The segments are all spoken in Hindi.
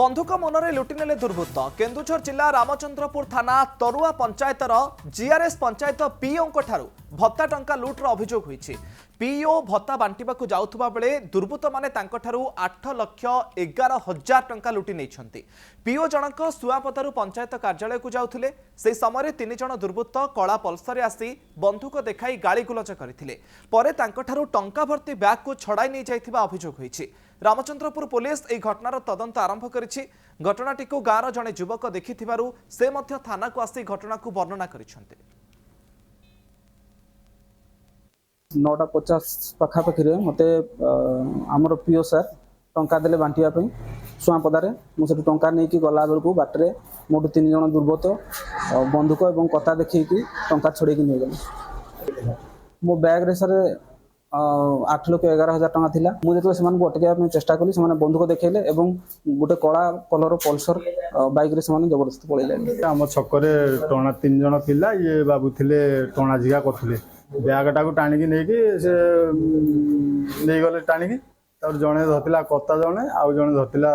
बंधुक मनरे लुटिनेले दुर्बृत्त केन्दुझर जिला रामचंद्रपुर थाना तरुआ पंचायतर जीआरएस पंचायत पीओ भत्ता टंका लुट्र अभियोग होईछि। पीओ भत्ता बांटिबाकु जाउथुबा बेले दुर्बृत्त माने तांकठारु 8,11,000 टंका लुटि नैछन्ति। पीओ जनक सुआपदारु पंचायत कार्यालय को जाउथिले सेही समय 3 जण दुर्बृत्त कला पल्सरे आसी बंधुक देखाई गाली गुलच करथिले। परे तांकठारु टंका भर्ती बैग को छड़ाई नै जाइथिबा अभियोग होईछि। रामचंद्रपुर पुलिस एही घटनार तदंत आरंभ करिछि। घटनाटी को गाँर जड़े युवक देखिथिबारु से मध्य थाना को आसी घटना को वर्णना करिसेंते। 9:50 पाखापाखि मत आमर पीओ सर टंका देले बांटिया सुआपदारे मुझे टंका नहीं गला बेलू बाटे मोटू 3 जण दुर्बृत्त बंधुक और कता देखी टंका छड़े नहीं गले। मो बैग रे सर 8,11,000 टंका थिला। मुझे जो अटक चेष्टा कली से बंधुक देखले और गोटे कला कलर पल्सर बाइक रे जबरदस्ती पलैले। आम छकरे टणा 3 जण पिला ये बाबू थिले टणा झिगा करथिले बैगटा को टाणिकी नहीं गले टाणिकी जड़े धरला कता जड़े आउ जड़े धरला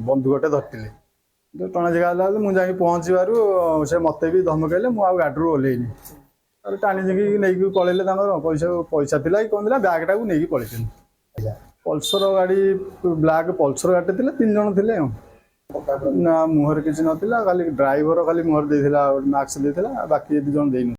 बंधुकटे धरते टणा झिगा मुझे पहुँचबार से मत भी धमकैले मुझे गाड़ी ओह्लैनी टाणी झिकी नहीं पलैले पैसा पैसा थी कि कौन बैगटा को नहीं पलैन पल्सर गाड़ी ब्लैक पल्सर गाड़ी थी 3 जण थे ना मुहर किसी नाला खाली ड्राइवर खाली मुहर देला मास्क देला बाकी 2 जण देनी।